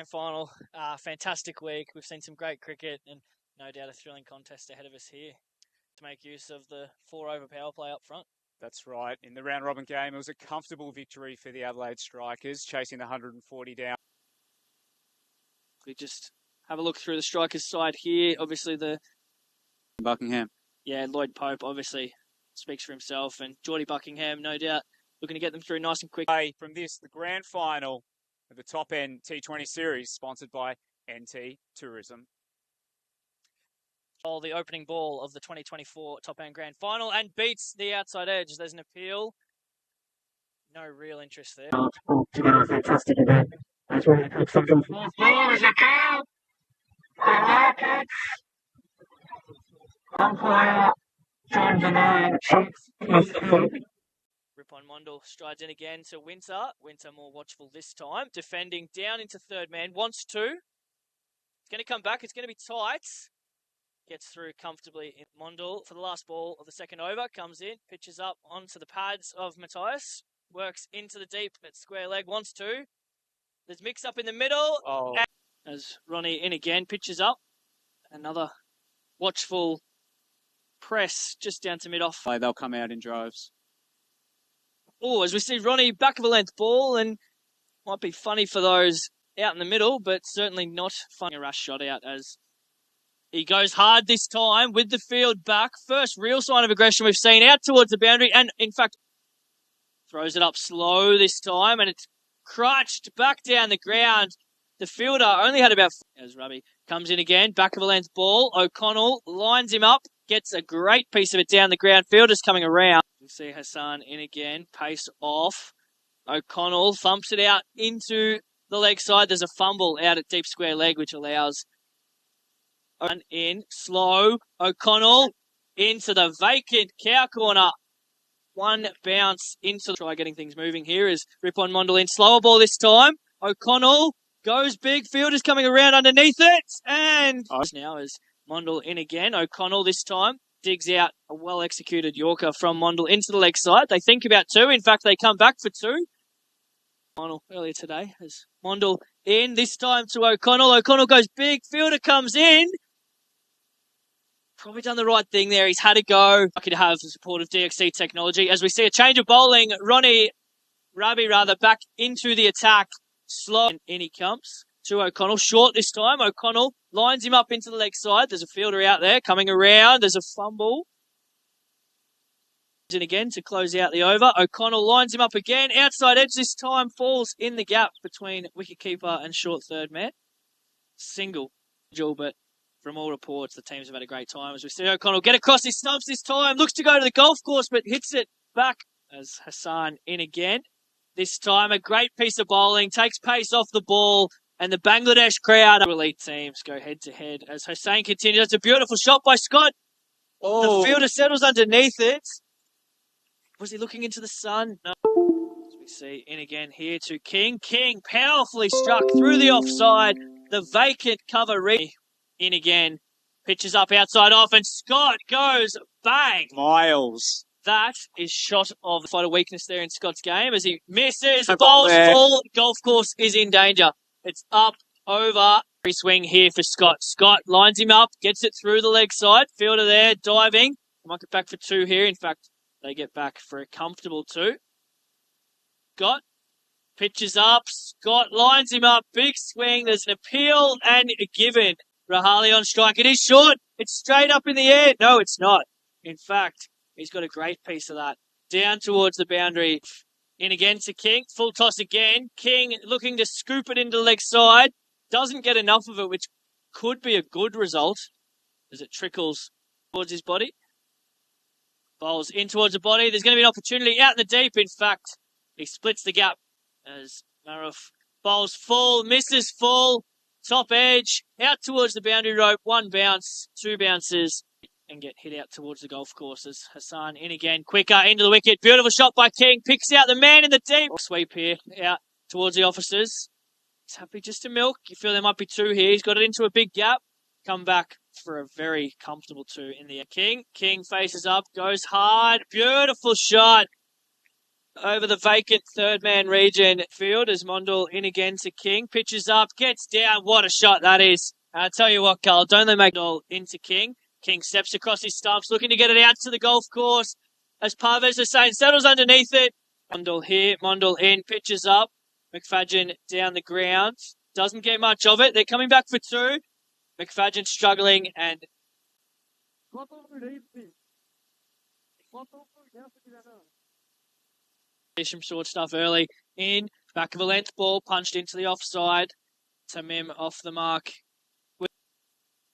Grand final, fantastic week. We've seen some great cricket and no doubt a thrilling contest ahead of us here to make use of the 4-over power play up front. That's right. In the round-robin game, it was a comfortable victory for the Adelaide Strikers, chasing the 140 down. We just have a look through the Strikers side here. Obviously, Buckingham. Yeah, Lloyd Pope obviously speaks for himself, and Geordie Buckingham, no doubt, looking to get them through nice and quick. From this, the grand final of the Top End T20 series, sponsored by NT Tourism. The opening ball of the 2024 Top End Grand Final and beats the outside edge. There's an appeal. No real interest there. Together, fantastic event. That's where you put something. There's a cow. I like it. Umpire, John Denine, Ripon Mondal strides in again to Winter. Winter more watchful this time. Defending down into third man. Wants to. It's going to come back. It's going to be tight. Gets through comfortably in Mondal for the last ball of the second over. Comes in, pitches up onto the pads of Matthias. Works into the deep at square leg. Wants to. There's mix up in the middle. Oh. As Ronnie in again, pitches up. Another watchful press just down to mid-off. They'll come out in droves. Oh, as we see Ronnie, back of a length ball, and might be funny for those out in the middle, but certainly not funny. A rush shot out as he goes hard this time with the field back. First real sign of aggression we've seen out towards the boundary, and in fact, throws it up slow this time, and it's crutched back down the ground. The fielder only had about... As Robbie comes in again, back of a length ball. O'Connell lines him up, gets a great piece of it down the ground. Fielder's coming around. We see Hassan in again, pace off. O'Connell thumps it out into the leg side. There's a fumble out at deep square leg, which allows... In, slow, O'Connell into the vacant cow corner. One bounce into... Try getting things moving here as Ripon Mondal in. Slower ball this time. O'Connell goes big. Fielder's coming around underneath it. And now is Mondal in again. O'Connell this time digs out a well-executed Yorker from Mondal into the leg side. They think about two. In fact, they come back for two. Final earlier today as Mondal in. This time to O'Connell. O'Connell goes big. Fielder comes in. Probably done the right thing there. He's had to go. Lucky to have the support of DXC technology. As we see a change of bowling, Rabi back into the attack. Slow. And in he comes to O'Connell. Short this time. O'Connell lines him up into the leg side. There's a fielder out there coming around. There's a fumble. In again to close out the over. O'Connell lines him up again. Outside edge this time falls in the gap between wicketkeeper and short third man. Single. But from all reports, the teams have had a great time. As we see O'Connell get across his stumps this time. Looks to go to the golf course, but hits it back as Hassan in again. This time, a great piece of bowling. Takes pace off the ball. And the Bangladesh crowd. Elite teams go head-to-head as Hussain continues. It's a beautiful shot by Scott. Oh. The fielder settles underneath it. Was he looking into the sun? No. As we see in again here to King. King powerfully struck through the offside. The vacant cover in again. Pitches up outside off and Scott goes bang. Miles. That is shot of the weakness there in Scott's game as he misses. Bowls full. Golf course is in danger. It's up, over. Free swing here for Scott. Scott lines him up, gets it through the leg side. Fielder there, diving. Might get back for two here. In fact, they get back for a comfortable two. Scott pitches up. Scott lines him up. Big swing. There's an appeal and a given. Rahali on strike. It is short. It's straight up in the air. No, it's not. In fact, he's got a great piece of that. Down towards the boundary. In again to King. Full toss again. King looking to scoop it into the leg side. Doesn't get enough of it, which could be a good result as it trickles towards his body. Bowls in towards the body. There's going to be an opportunity out in the deep. In fact, he splits the gap as Maruf bowls full, misses full. Top edge, out towards the boundary rope. One bounce, two bounces, and get hit out towards the golf course as Hassan in again. Quicker, into the wicket. Beautiful shot by King. Picks out the man in the deep. Sweep here, out towards the officers. He's happy just to milk. You feel there might be two here. He's got it into a big gap. Come back for a very comfortable two in the King. King faces up, goes hard. Beautiful shot. over the vacant third man region field as Mondal in again to King. Pitches up, gets down. What a shot that is. I tell you what, Carl, don't they make it all into King? King steps across his stumps, looking to get it out to the golf course. As Parvez is saying, settles underneath it. Mondal here, Mondal in, pitches up. McFadden down the ground. Doesn't get much of it. They're coming back for two. McFadden struggling and some short stuff early. In, back of a length ball, punched into the offside. Tamim off the mark.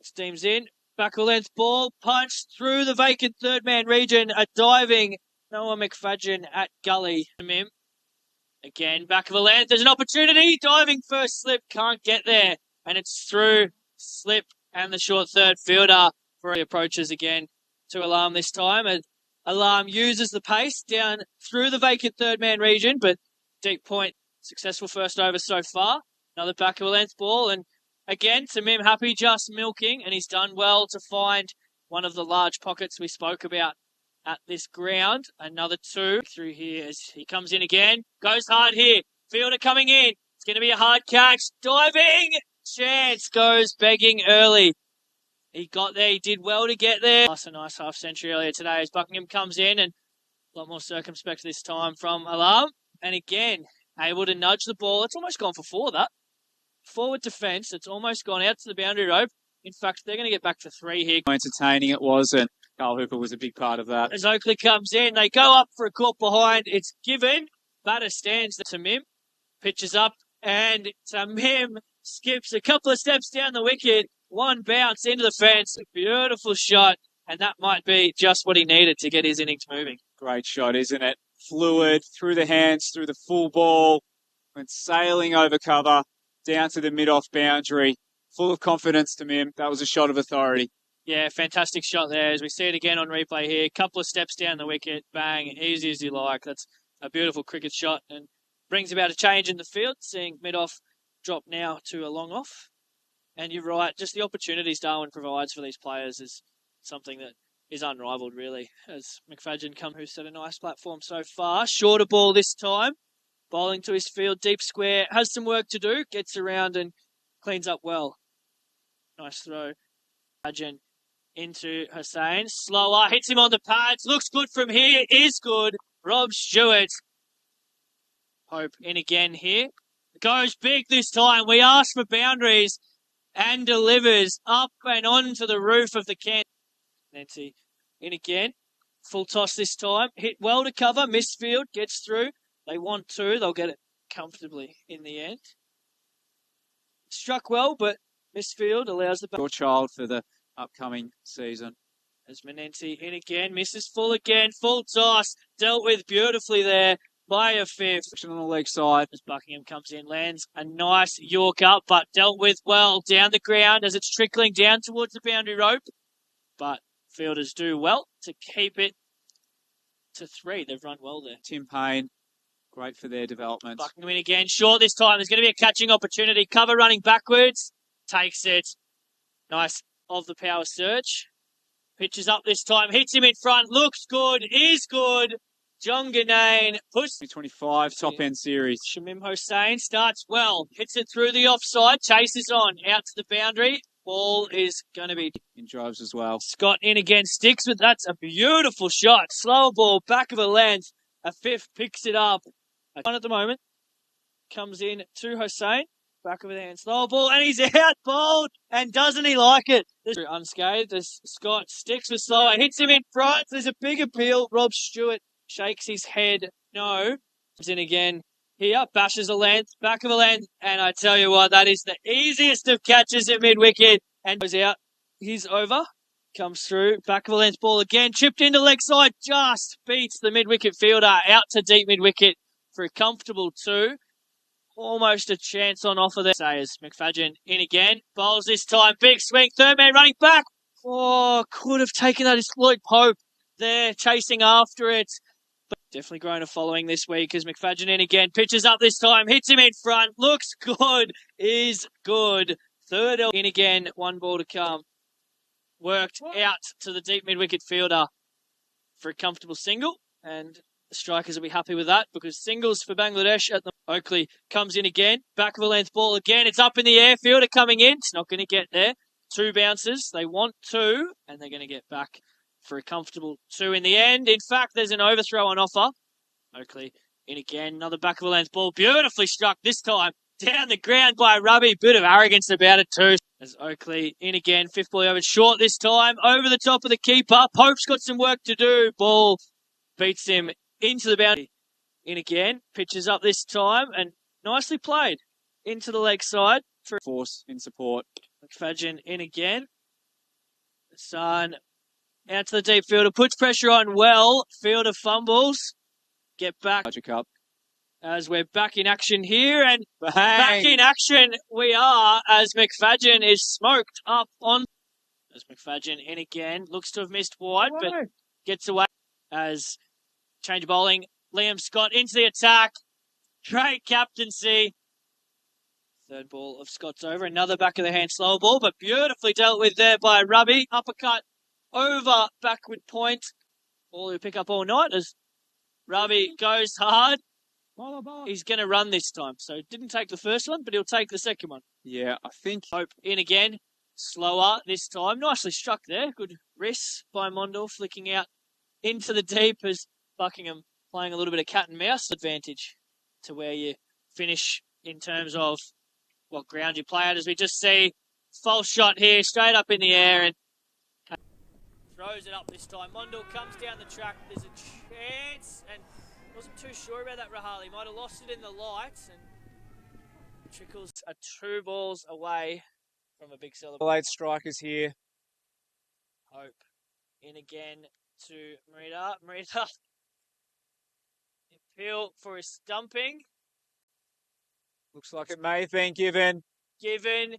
Steams in, back of a length ball, punched through the vacant third man region. A diving Noah McFadden at gully. Tamim. Again, back of a length. There's an opportunity. Diving first slip. Can't get there. And it's through slip and the short third fielder for approaches again to Alarm this time. And Alarm uses the pace down through the vacant third man region, but deep point. Successful first over so far. Another back of a length ball. And again, Tamim happy just milking. And he's done well to find one of the large pockets we spoke about at this ground. Another two through here as he comes in again. Goes hard here. Fielder coming in. It's going to be a hard catch. Diving. Chance goes begging early. He got there. He did well to get there. That's a nice half century earlier today as Buckingham comes in and a lot more circumspect this time from Alarm. And again, able to nudge the ball. It's almost gone for four, that. Forward defence. It's almost gone out to the boundary rope. In fact, they're going to get back for three here. Entertaining it was, and Carl Hooper was a big part of that. As Oakley comes in, they go up for a caught behind. It's given. Batter stands to Tamim. Pitches up, and Tamim skips a couple of steps down the wicket. One bounce into the fence. A beautiful shot, and that might be just what he needed to get his innings moving. Great shot, isn't it? Fluid, through the hands, through the full ball, went sailing over cover, down to the mid-off boundary. Full of confidence to Mim. That was a shot of authority. Yeah, fantastic shot there. As we see it again on replay here, couple of steps down the wicket, bang, easy as you like. That's a beautiful cricket shot and brings about a change in the field, seeing mid-off drop now to a long off. And you're right, just the opportunities Darwin provides for these players is something that is unrivaled, really. As McFadden who set a nice platform so far. Shorter ball this time, bowling to his field, deep square, has some work to do, gets around and cleans up well. Nice throw. McFadden into Hussain. Slower, hits him on the pads. Looks good from here, is good. Rob Stewart. Hope in again here. Goes big this time. We ask for boundaries and delivers up and onto the roof of the can. Nancy in again. Full toss this time. Hit well to cover. Missed field. Gets through. They want to. They'll get it comfortably in the end. Struck well, but missed field allows the... Your child for the upcoming season. As Menenti in again. Misses full again. Full toss. Dealt with beautifully there by a fifth. On the leg side. As Buckingham comes in, lands a nice York up, but dealt with well down the ground as it's trickling down towards the boundary rope. But fielders do well to keep it to three. They've run well there. Tim Payne, great for their development. Buckingham in again. Short this time. There's going to be a catching opportunity. Cover running backwards. Takes it. Nice of the power surge. Pitches up this time. Hits him in front. Looks good. Is good. John Ganane pushes. 25 top end series. Shamim Hossain starts well. Hits it through the offside. Chases on. Out to the boundary. Ball is going to be in drives as well. Scott in again. Sticks with that's a beautiful shot. Slower ball. Back of a length. A fifth picks it up. One at the moment. Comes in to Hossain. Back of the hand. Slower ball. And he's out. Bowled. And doesn't he like it? Unscathed as Scott sticks with slower. Hits him in front. There's a big appeal. Rob Stewart shakes his head. No. Comes in again. Here. Bashes a length. Back of a length. And I tell you what, that is the easiest of catches at mid-wicket. And goes out. He's over. Comes through. Back of a length ball again. Chipped into leg side. Just beats the mid-wicket fielder out to deep mid-wicket for a comfortable two. Almost a chance on offer there. Sayers. McFadden in again. Bowls this time. Big swing. Third man running back. Oh, could have taken that. It's Lloyd Pope there chasing after it. But definitely grown a following this week as McFadden in again. Pitches up this time. Hits him in front. Looks good. Is good. Third in again. One ball to come. Worked out to the deep mid-wicket fielder for a comfortable single. And strikers will be happy with that because singles for Bangladesh at the Oakley comes in again. Back of a length ball again. It's up in the air. Fielder coming in. It's not going to get there. 2 bounces. They want 2, and they're going to get back for a comfortable 2 in the end. In fact, there's an overthrow on offer. Oakley in again. Another back of a length ball. Beautifully struck this time. Down the ground by Ruby. Bit of arrogance about it too. As Oakley in again. 5th ball over short this time. Over the top of the keeper. Pope's got some work to do. Ball beats him into the boundary. In again. Pitches up this time. And nicely played. Into the leg side. For Force in support. McFadden in again. Son out to the deep fielder. Puts pressure on well. Fielder fumbles. Get back. Roger Cup. As we're back in action here, and Bang. back in action we are as McFadden is smoked up on. As McFadden in again, looks to have missed wide, but gets away as change of bowling. Liam Scott into the attack. Great captaincy. 3rd ball of Scott's over. Another back of the hand slow ball, but beautifully dealt with there by Ruby. Uppercut over backward point. Ball who pick up all night as Ruby goes hard. He's going to run this time. So didn't take the first one, but he'll take the second one. Yeah, I think. Hope in again. Slower this time. Nicely struck there. Good wrist by Mondor, flicking out into the deep as Buckingham playing a little bit of cat and mouse advantage to where you finish in terms of what ground you play at. As we just see, false shot here, straight up in the air and throws it up this time. Mondor comes down the track. There's a chance and wasn't too sure about that, Rahali. Might have lost it in the lights and trickles 2 balls away from a big celebration. Adelaide strikers here. Hope in again to Merida. Merida appeal for a stumping. Looks like it may have been given. Given